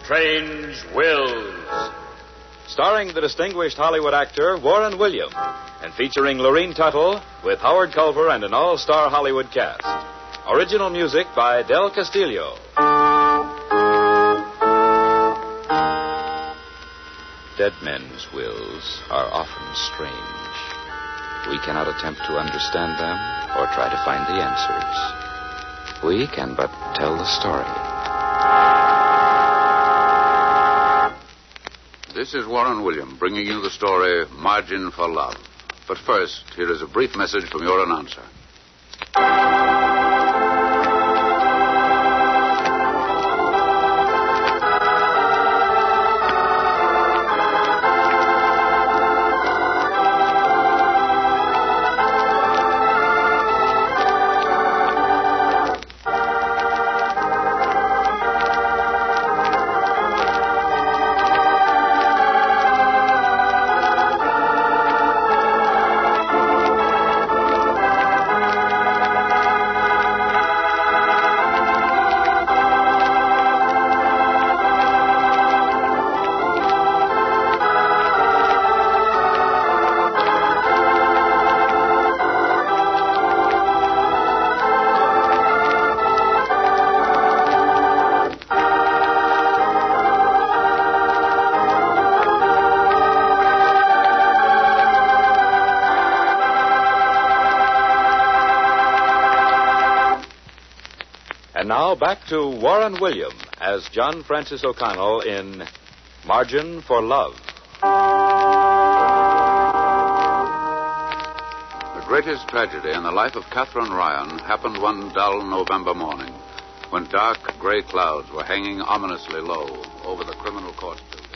Strange Wills, starring the distinguished Hollywood actor Warren William, and featuring Lorene Tuttle with Howard Culver and an all-star Hollywood cast. Original music by Del Castillo. Dead men's wills are often strange. We cannot attempt to understand them or try to find the answers. We can but tell the story. This is Warren William bringing you the story Margin for Love. But first, here is a brief message from your announcer. And now back to Warren William as John Francis O'Connell in Margin for Love. The greatest tragedy in the life of Catherine Ryan happened one dull November morning when dark gray clouds were hanging ominously low over the criminal court building.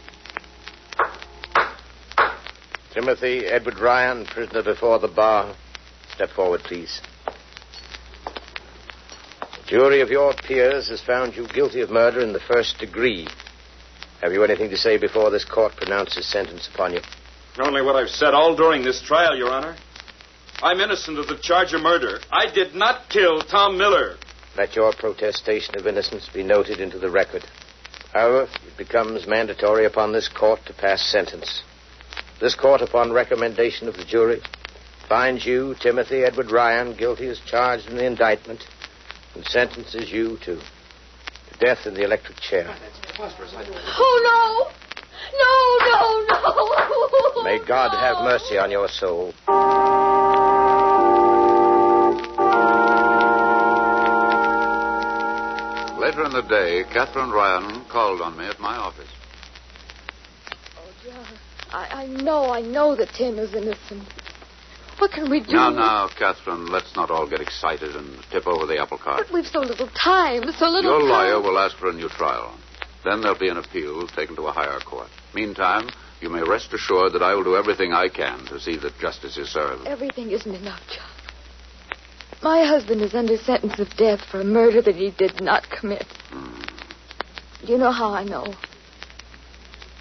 Timothy Edward Ryan, prisoner before the bar. Step forward, please. The jury of your peers has found you guilty of murder in the first degree. Have you anything to say before this court pronounces sentence upon you? Only what I've said all during this trial, Your Honor. I'm innocent of the charge of murder. I did not kill Tom Miller. Let your protestation of innocence be noted into the record. However, it becomes mandatory upon this court to pass sentence. This court, upon recommendation of the jury, finds you, Timothy Edward Ryan, guilty as charged in the indictment, and sentences you to death in the electric chair. Oh, no. No. May God have mercy on your soul. Later in the day, Catherine Ryan called on me at my office. Oh, John, I know that Tim is innocent. What can we do? Now, Catherine, let's not all get excited and tip over the apple cart. But we've so little time, Your lawyer will ask for a new trial. Then there'll be an appeal taken to a higher court. Meantime, you may rest assured that I will do everything I can to see that justice is served. Everything isn't enough, John. My husband is under sentence of death for a murder that he did not commit. You know how I know.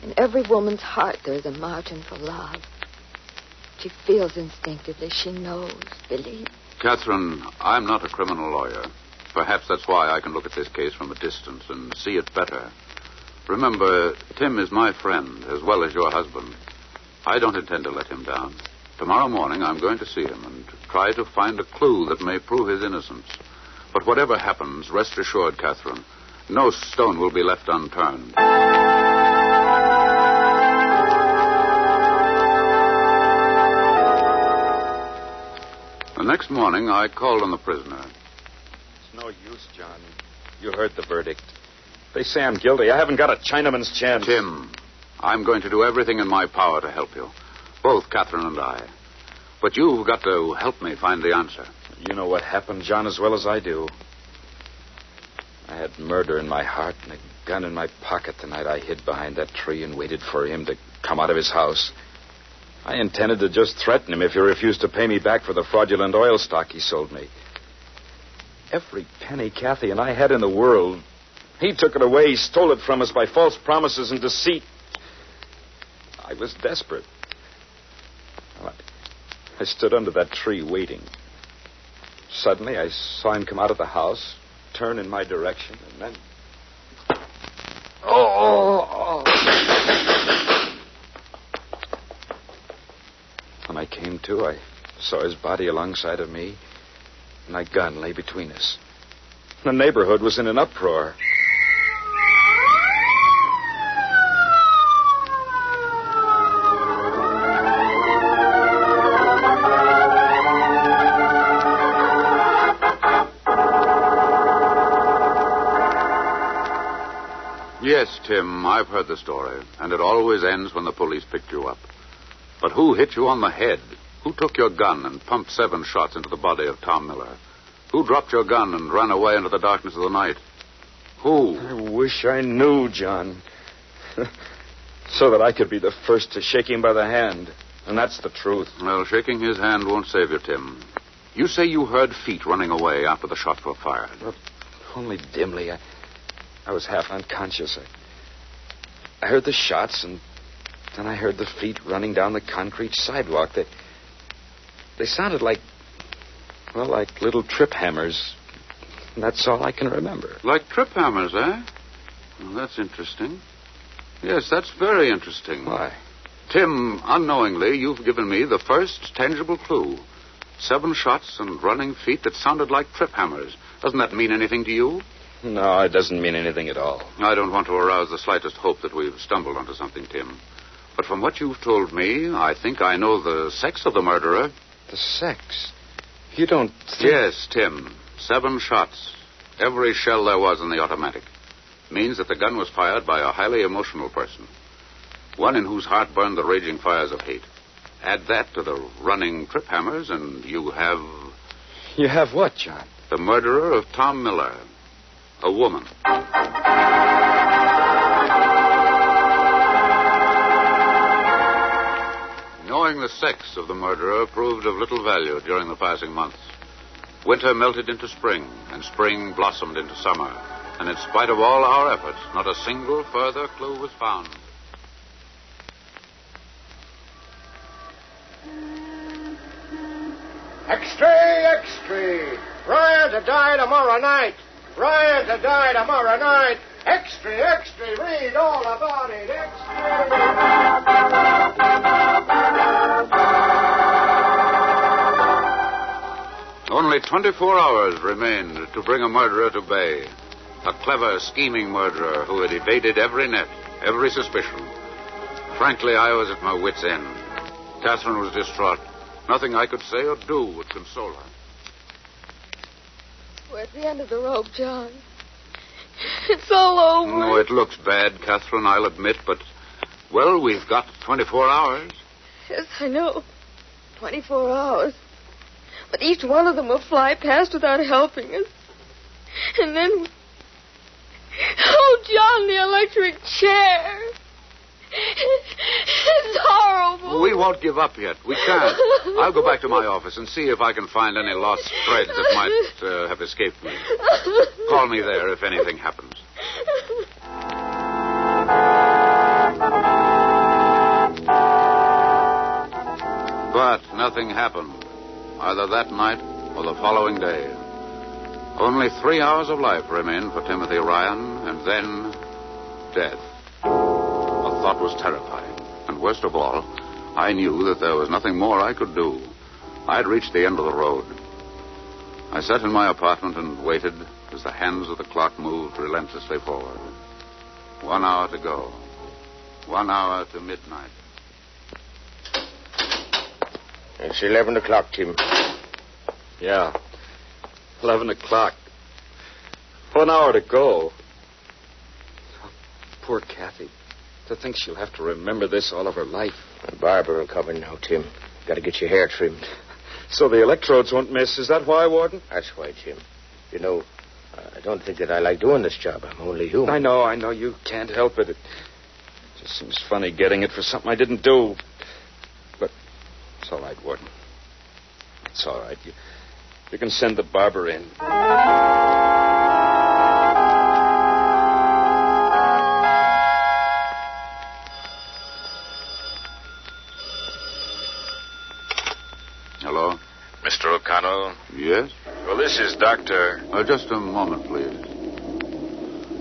In every woman's heart, there's a margin for love. She feels instinctively. She knows, believes. Catherine, I'm not a criminal lawyer. Perhaps that's why I can look at this case from a distance and see it better. Remember, Tim is my friend as well as your husband. I don't intend to let him down. Tomorrow morning, I'm going to see him and try to find a clue that may prove his innocence. But whatever happens, rest assured, Catherine, no stone will be left unturned. The next morning, I called on the prisoner. It's no use, John. You heard the verdict. They say I'm guilty. I haven't got a Chinaman's chance. Tim, I'm going to do everything in my power to help you. Both Catherine and I. But you've got to help me find the answer. You know what happened, John, as well as I do. I had murder in my heart and a gun in my pocket the night I hid behind that tree and waited for him to come out of his house. I intended to just threaten him if he refused to pay me back for the fraudulent oil stock he sold me. Every penny Kathy and I had in the world, he took it away. He stole it from us by false promises and deceit. I was desperate. Well, I stood under that tree waiting. Suddenly, I saw him come out of the house, turn in my direction, and then... Oh! When I came to, I saw his body alongside of me, and my gun lay between us. The neighborhood was in an uproar. Yes, Tim, I've heard the story, and it always ends when the police picked you up. But who hit you on the head? Who took your gun and pumped 7 shots into the body of Tom Miller? Who dropped your gun and ran away into the darkness of the night? Who? I wish I knew, John. So that I could be the first to shake him by the hand. And that's the truth. Well, shaking his hand won't save you, Tim. You say you heard feet running away after the shots were fired. Well, only dimly. I was half unconscious. I heard the shots, and then I heard the feet running down the concrete sidewalk. They sounded like little trip hammers. And that's all I can remember. Like trip hammers, eh? Well, that's interesting. Yes, that's very interesting. Why? Tim, unknowingly, you've given me the first tangible clue. 7 shots and running feet that sounded like trip hammers. Doesn't that mean anything to you? No, it doesn't mean anything at all. I don't want to arouse the slightest hope that we've stumbled onto something, Tim. But from what you've told me, I think I know the sex of the murderer. The sex? You don't think... Yes, Tim. 7 shots. Every shell there was in the automatic. Means that the gun was fired by a highly emotional person. One in whose heart burned the raging fires of hate. Add that to the running trip hammers, and you have... You have what, John? The murderer of Tom Miller. A woman. Knowing the sex of the murderer proved of little value during the passing months. Winter melted into spring, and spring blossomed into summer. And in spite of all our efforts, not a single further clue was found. Extra! Brian to die tomorrow night! Brian to die tomorrow night! Extra! Read all about it! Only 24 hours remained to bring a murderer to bay. A clever, scheming murderer who had evaded every net, every suspicion. Frankly, I was at my wit's end. Catherine was distraught. Nothing I could say or do would console her. We're at the end of the rope, John. It's all over. No, it looks bad, Catherine, I'll admit, but, well, we've got 24 hours. Yes, I know. 24 hours. But each one of them will fly past without helping us. And then... Oh, John, the electric chair. It's horrible. We won't give up yet. We can't. I'll go back to my office and see if I can find any lost threads that might have escaped me. Call me there if anything happens. But nothing happened, either that night or the following day. Only 3 hours of life remained for Timothy Ryan, and then death. The thought was terrifying. And worst of all, I knew that there was nothing more I could do. I'd reached the end of the road. I sat in my apartment and waited as the hands of the clock moved relentlessly forward. 1 hour to go. 1 hour to midnight. It's 11 o'clock, Tim. Yeah. 11 o'clock. 1 hour to go. Oh, poor Kathy. To think she'll have to remember this all of her life. The barber will come in now, Tim. Got to get your hair trimmed. So the electrodes won't miss. Is that why, Warden? That's why, Tim. You know, I don't think that I like doing this job. I'm only human. I know. You can't help it. It just seems funny getting it for something I didn't do. But it's all right, Warden. It's all right. You can send the barber in. Hello? Mr. O'Connell? Yes? Doctor. Just a moment, please.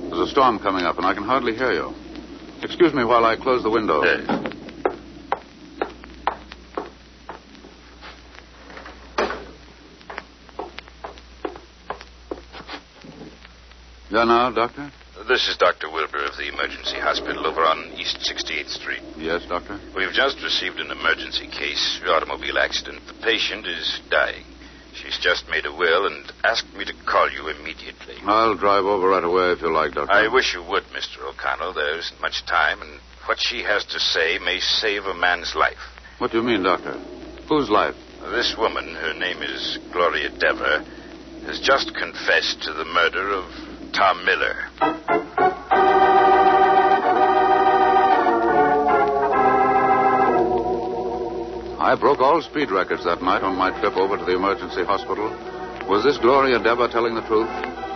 There's a storm coming up, and I can hardly hear you. Excuse me while I close the window. Yes. Yeah, now, Doctor? This is Dr. Wilbur of the emergency hospital over on East 68th Street. Yes, Doctor? We've just received an emergency case, automobile accident. The patient is dying. She's just made a will and asked me to call you immediately. I'll drive over right away if you like, Doctor. I wish you would, Mr. O'Connell. There isn't much time, and what she has to say may save a man's life. What do you mean, Doctor? Whose life? This woman, her name is Gloria Dever, has just confessed to the murder of Tom Miller. I broke all speed records that night on my trip over to the emergency hospital. Was this Gloria Dever telling the truth?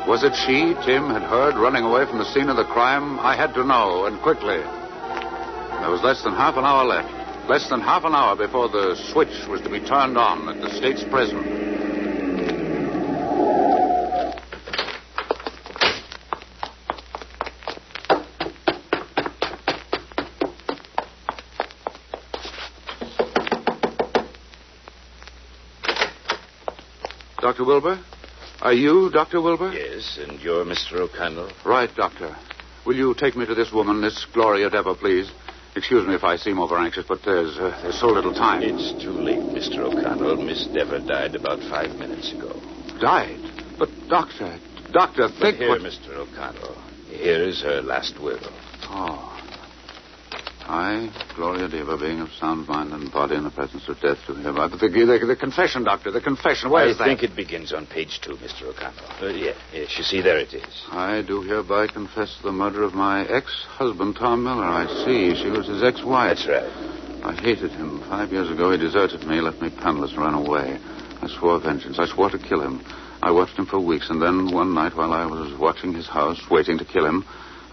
Was it she Tim had heard running away from the scene of the crime? I had to know, and quickly. There was less than half an hour left. Less than half an hour before the switch was to be turned on at the state's prison. Dr. Wilbur? Are you Dr. Wilbur? Yes, and you're Mr. O'Connell? Right, Doctor. Will you take me to this woman, this Gloria Dever, please? Excuse me if I seem over-anxious, but there's so little time. It's too late, Mr. O'Connell. Miss Dever died about 5 minutes ago. Died? But, Doctor, think... Here, Mr. O'Connell. Here is her last will. Oh. I, Gloria Dever, being of sound mind and body in the presence of death, to hereby... But the confession, Doctor, the confession. Where is that? I think it begins on page 2, Mr. O'Connell. Yes, you see, there it is. I do hereby confess the murder of my ex-husband, Tom Miller. I see. She was his ex-wife. That's right. I hated him. 5 years ago, he deserted me, left me penniless, and ran away. I swore vengeance. I swore to kill him. I watched him for weeks, and then one night while I was watching his house, waiting to kill him,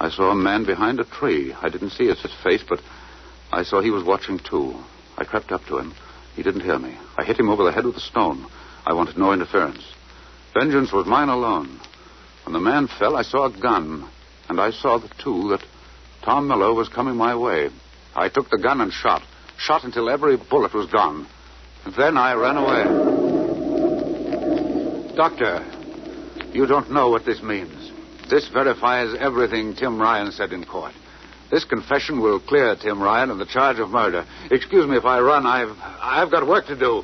I saw a man behind a tree. I didn't see his face, but I saw he was watching, too. I crept up to him. He didn't hear me. I hit him over the head with a stone. I wanted no interference. Vengeance was mine alone. When the man fell, I saw a gun, and I saw, too, that Tom Miller was coming my way. I took the gun and shot until every bullet was gone. And then I ran away. Doctor, you don't know what this means. This verifies everything Tim Ryan said in court. This confession will clear Tim Ryan of the charge of murder. Excuse me if I run. I've got work to do.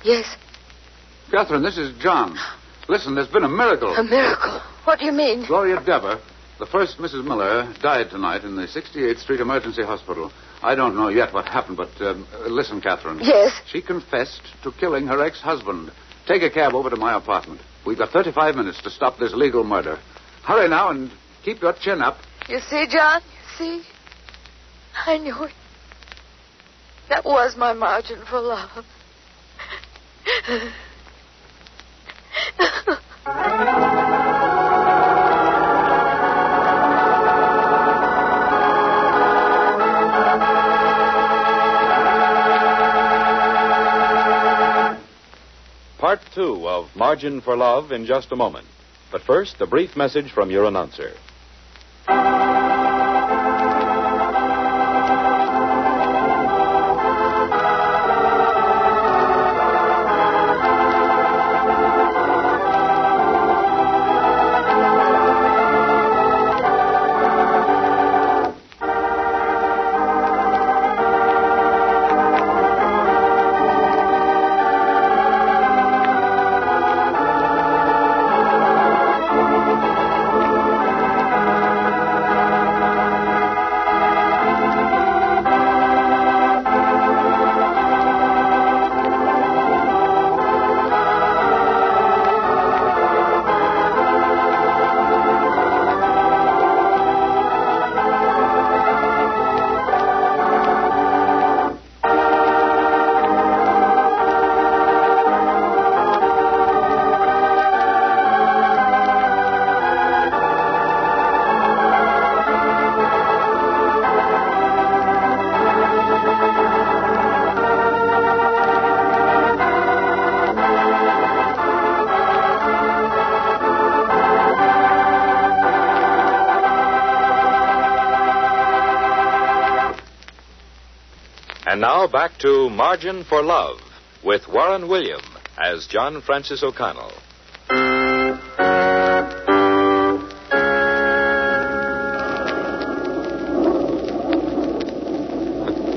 Yes. Catherine, this is John. Listen, there's been a miracle. A miracle? What do you mean? Gloria Dever, the first Mrs. Miller, died tonight in the 68th Street Emergency Hospital. I don't know yet what happened, but listen, Catherine. Yes? She confessed to killing her ex-husband. Take a cab over to my apartment. We've got 35 minutes to stop this legal murder. Hurry now and keep your chin up. You see, John? You see? I knew it. That was my margin for love. Part 2 of Margin for Love in just a moment. But first, a brief message from your announcer. now back to Margin for Love with Warren William as John Francis O'Connell.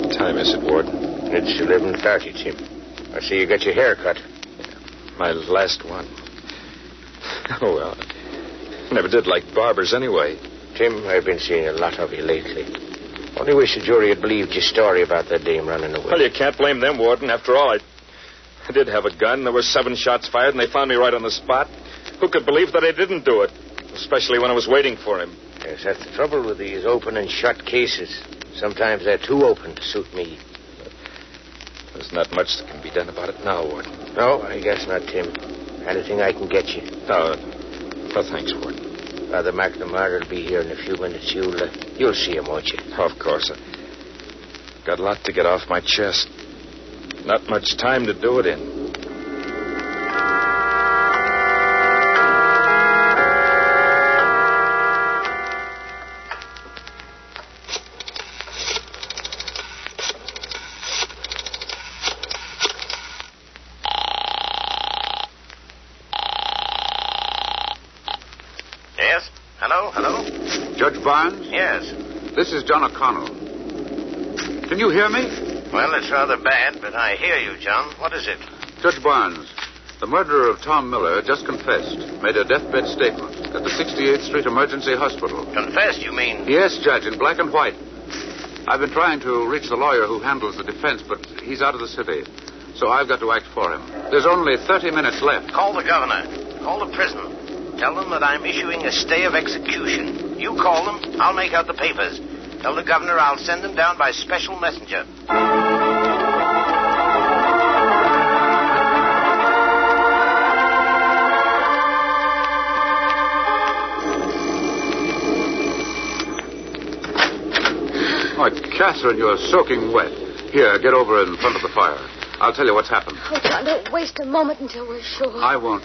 What time is it, Ward? It's 11:30, Tim. I see you got your hair cut. My last one. Oh, well. Never did like barbers anyway. Tim, I've been seeing a lot of you lately. Only wish the jury had believed your story about that dame running away. Well, you can't blame them, Warden. After all, I did have a gun. There were 7 shots fired, and they found me right on the spot. Who could believe that I didn't do it? Especially when I was waiting for him. Yes, that's the trouble with these open and shut cases. Sometimes they're too open to suit me. There's not much that can be done about it now, Warden. No, I guess not, Tim. Anything I can get you. No, thanks, Warden. Father McNamara will be here in a few minutes. You'll see him, won't you? Of course. I've got a lot to get off my chest. Not much time to do it in. Yes? Hello? Judge Barnes? Yes. This is John O'Connell. Can you hear me? Well, it's rather bad, but I hear you, John. What is it? Judge Barnes, the murderer of Tom Miller just confessed, made a deathbed statement at the 68th Street Emergency Hospital. Confessed, you mean? Yes, Judge, in black and white. I've been trying to reach the lawyer who handles the defense, but he's out of the city, so I've got to act for him. There's only 30 minutes left. Call the governor. Call the prison. Tell them that I'm issuing a stay of execution. You call them, I'll make out the papers. Tell the governor I'll send them down by special messenger. Oh, Catherine, you're soaking wet. Here, get over in front of the fire. I'll tell you what's happened. Oh, John, don't waste a moment until we're sure. I won't.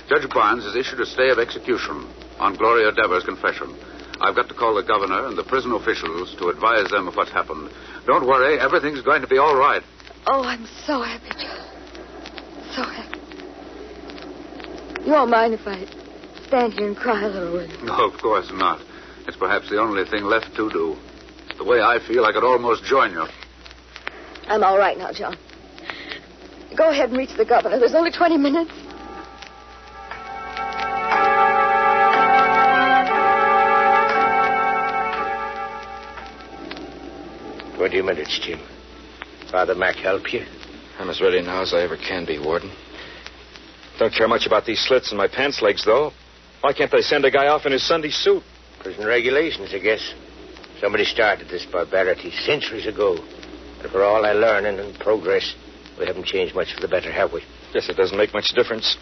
Judge Barnes has issued a stay of execution on Gloria Dever's confession. I've got to call the governor and the prison officials to advise them of what's happened. Don't worry, everything's going to be all right. Oh, I'm so happy, John. So happy. You won't mind if I stand here and cry a little, will you? No, of course not. It's perhaps the only thing left to do. The way I feel, I could almost join you. I'm all right now, John. Go ahead and reach the governor. There's only 20 minutes. 20 minutes, Jim. Father Mac help you? I'm as ready now as I ever can be, Warden. Don't care much about these slits in my pants legs, though. Why can't they send a guy off in his Sunday suit? Prison regulations, I guess. Somebody started this barbarity centuries ago. And for all our learning and progress, we haven't changed much for the better, have we? Guess it doesn't make much difference.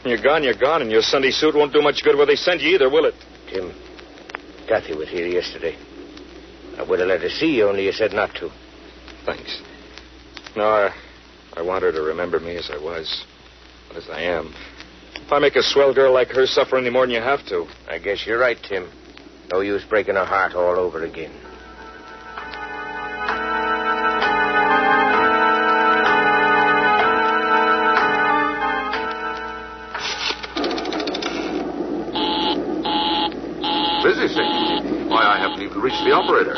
When you're gone, and your Sunday suit won't do much good where they send you either, will it? Tim, Kathy was here yesterday. I would have let her see you, only you said not to. Thanks. No, I want her to remember me as I was, not as I am. If I make a swell girl like her suffer any more than you have to. I guess you're right, Tim. No use breaking her heart all over again. Busy, see? Why, I haven't even reached the operator.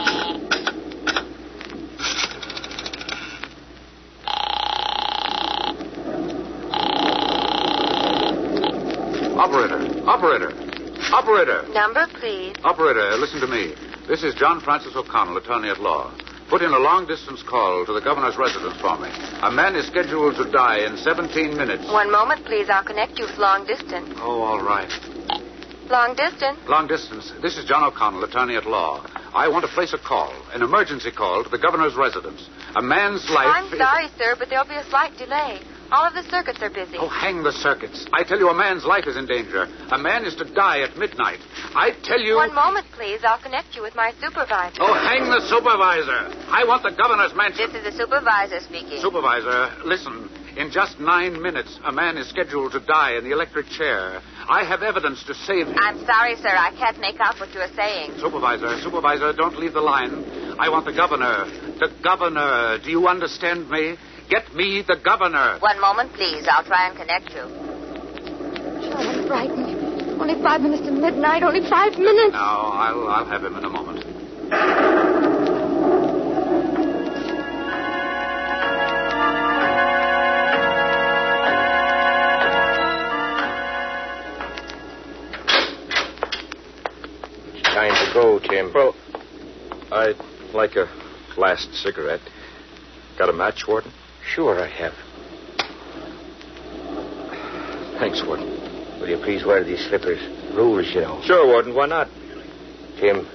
Operator. Number, please. Operator, listen to me. This is John Francis O'Connell, attorney at law. Put in a long-distance call to the governor's residence for me. A man is scheduled to die in 17 minutes. 1 moment, please. I'll connect you with long distance. Oh, all right. Long distance? Long distance. This is John O'Connell, attorney at law. I want to place a call, an emergency call to the governor's residence. A man's life... I'm sorry, sir, but there'll be a slight delay. All of the circuits are busy. Oh, hang the circuits. I tell you, a man's life is in danger. A man is to die at midnight. I tell you... 1 moment, please. I'll connect you with my supervisor. Oh, hang the supervisor. I want the governor's mansion. This is the supervisor speaking. Supervisor, listen. In just 9 minutes, a man is scheduled to die in the electric chair. I have evidence to save him. I'm sorry, sir. I can't make out what you're saying. Supervisor, don't leave the line. I want the governor. the governor. Do you understand me? Get me the governor. 1 moment, please. I'll try and connect you. John, I'm frightened. Only 5 minutes to midnight. Only 5 minutes. Now, I'll have him in a moment. It's time to go, Tim. Well, I'd like a last cigarette. Got a match, Warden? Sure I have. Thanks, Warden. Will you please wear these slippers? Rules, you know. Sure, Warden. Why not? Tim,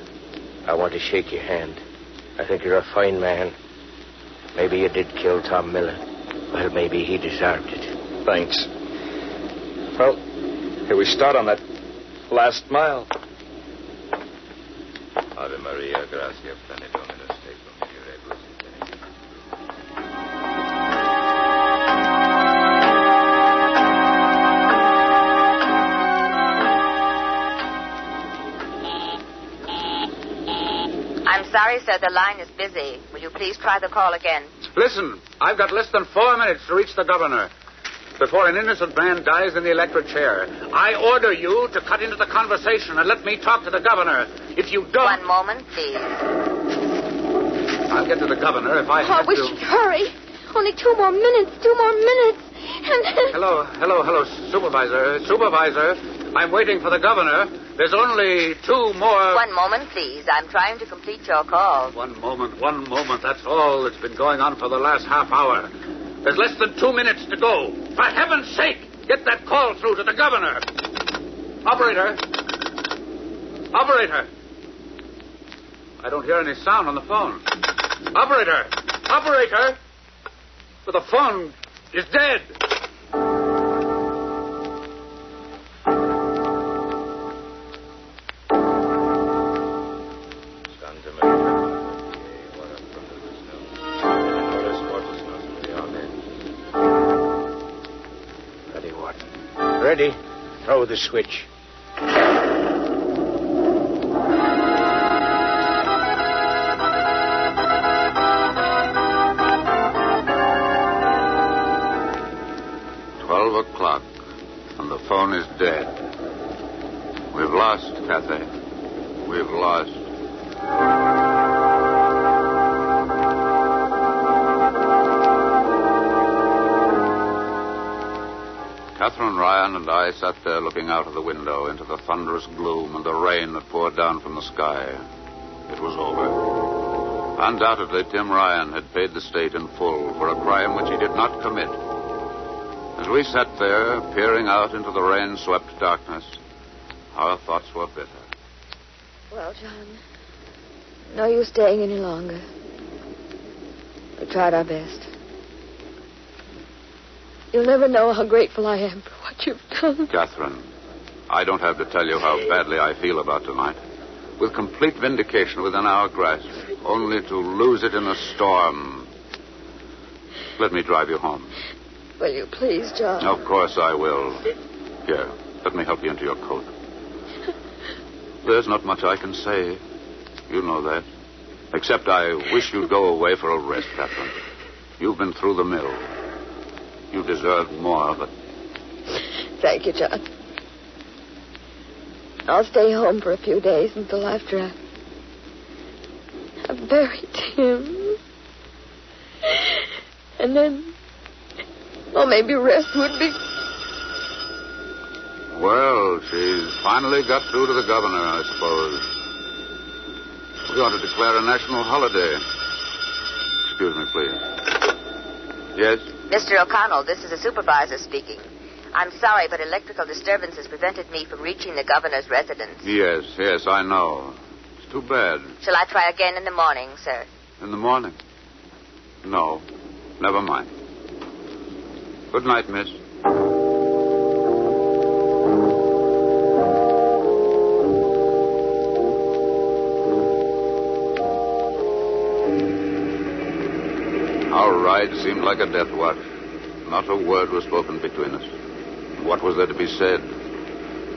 I want to shake your hand. I think you're a fine man. Maybe you did kill Tom Miller. Well, maybe he deserved it. Thanks. Well, here we start on that last mile. Ave Maria, gracia plena Dominus tecum, misericors infiniti. I'm sorry, sir. The line is busy. Will you please try the call again? Listen, I've got less than 4 minutes to reach the governor. Before an innocent man dies in the electric chair, I order you to cut into the conversation and let me talk to the governor. If you don't... 1 moment, please. I'll get to the governor if I Oh, have we to... should hurry. Only 2 more minutes. 2 more minutes. And then... Hello, Supervisor. I'm waiting for the governor. There's only 2 more... 1 moment, please. I'm trying to complete your call. 1 moment. That's all that's been going on for the last half hour. There's less than 2 minutes to go. For heaven's sake, get that call through to the governor. Operator. I don't hear any sound on the phone. Operator. But the phone is dead. Santa Maria, ora pro nobis nos, et mortis nostri. Amen. Ready, Warden. Ready? Throw the switch. O'clock, and the phone is dead. We've lost, Cathay. We've lost. Catherine Ryan and I sat there looking out of the window into the thunderous gloom and the rain that poured down from the sky. It was over. Undoubtedly, Tim Ryan had paid the state in full for a crime which he did not commit. As we sat there, peering out into the rain-swept darkness, our thoughts were bitter. Well, John, no use staying any longer. We tried our best. You'll never know how grateful I am for what you've done. Catherine, I don't have to tell you how badly I feel about tonight. With complete vindication within our grasp, only to lose it in a storm. Let me drive you home. Will you please, John? Of course I will. Here, let me help you into your coat. There's not much I can say. You know that. Except I wish you'd go away for a rest, Catherine. You've been through the mill. You deserve more, but... Thank you, John. I'll stay home for a few days until after I've buried him. And then... well, maybe rest would be... Well, she's finally got through to the governor, I suppose. We ought to declare a national holiday. Excuse me, please. Yes? Mr. O'Connell, this is the supervisor speaking. I'm sorry, but electrical disturbances prevented me from reaching the governor's residence. Yes, I know. It's too bad. Shall I try again in the morning, sir? In the morning? No, never mind. Good night, miss. Our ride seemed like a death watch. Not a word was spoken between us. What was there to be said?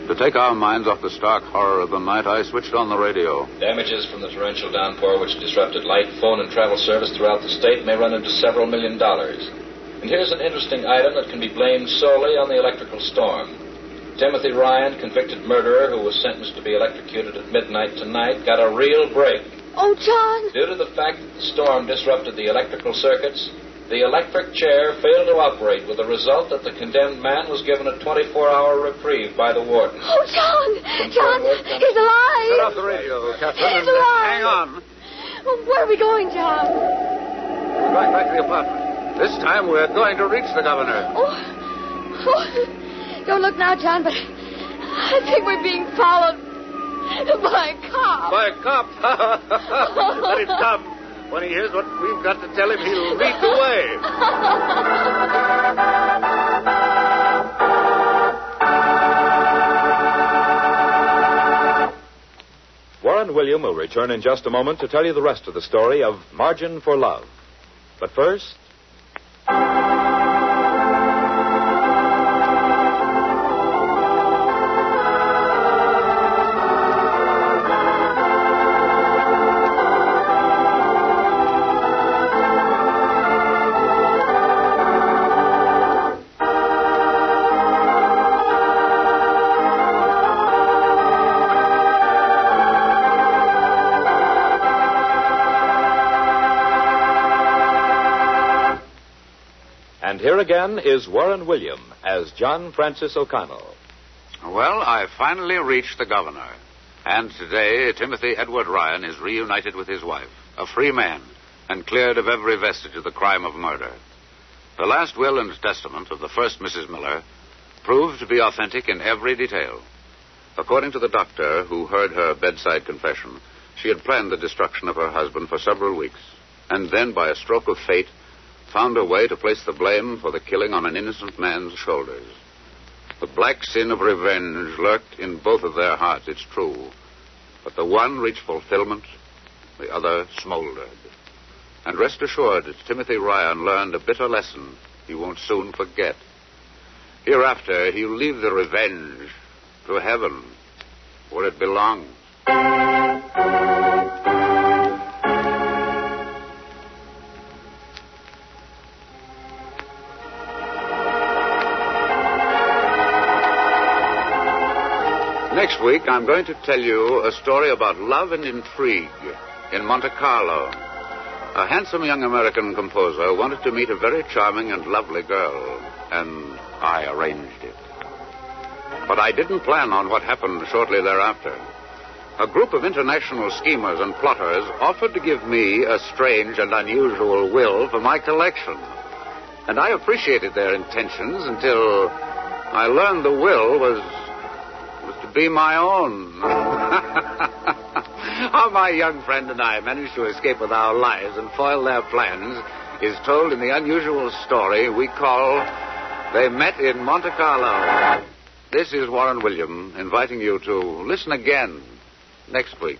To take our minds off the stark horror of the night, I switched on the radio. Damages from the torrential downpour which disrupted light, phone, and travel service throughout the state may run into several $1 million. And here's an interesting item that can be blamed solely on the electrical storm. Timothy Ryan, convicted murderer who was sentenced to be electrocuted at midnight tonight, got a real break. Oh, John! Due to the fact that the storm disrupted the electrical circuits, the electric chair failed to operate, with the result that the condemned man was given a 24-hour reprieve by the warden. Oh, John! John, he's alive! Shut off the radio, Catherine. He's alive! Hang on. Where are we going, John? We're going back to the apartment. This time we're going to reach the governor. Oh, don't look now, John, but I think we're being followed by a cop. By a cop? Let him come. When he hears what we've got to tell him, he'll lead the way. Warren William will return in just a moment to tell you the rest of the story of Margin for Love. But first... And here again is Warren William as John Francis O'Connell. Well, I finally reached the governor. And today, Timothy Edward Ryan is reunited with his wife, a free man, and cleared of every vestige of the crime of murder. The last will and testament of the first Mrs. Miller proved to be authentic in every detail. According to the doctor who heard her bedside confession, she had planned the destruction of her husband for several weeks, and then, by a stroke of fate, found a way to place the blame for the killing on an innocent man's shoulders. The black sin of revenge lurked in both of their hearts, it's true. But the one reached fulfillment, the other smoldered. And rest assured that Timothy Ryan learned a bitter lesson he won't soon forget. Hereafter, he'll leave the revenge to heaven, where it belongs. Next week, I'm going to tell you a story about love and intrigue in Monte Carlo. A handsome young American composer wanted to meet a very charming and lovely girl, and I arranged it. But I didn't plan on what happened shortly thereafter. A group of international schemers and plotters offered to give me a strange and unusual will for my collection. And I appreciated their intentions until I learned the will was to be my own. How my young friend and I managed to escape with our lives and foil their plans is told in the unusual story we call They Met in Monte Carlo. This is Warren William inviting you to listen again next week.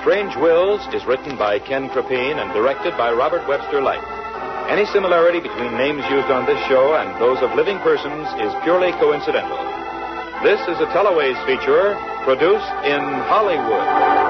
Strange Wills is written by Ken Crepine and directed by Robert Webster Light. Any similarity between names used on this show and those of living persons is purely coincidental. This is a Teleways feature produced in Hollywood.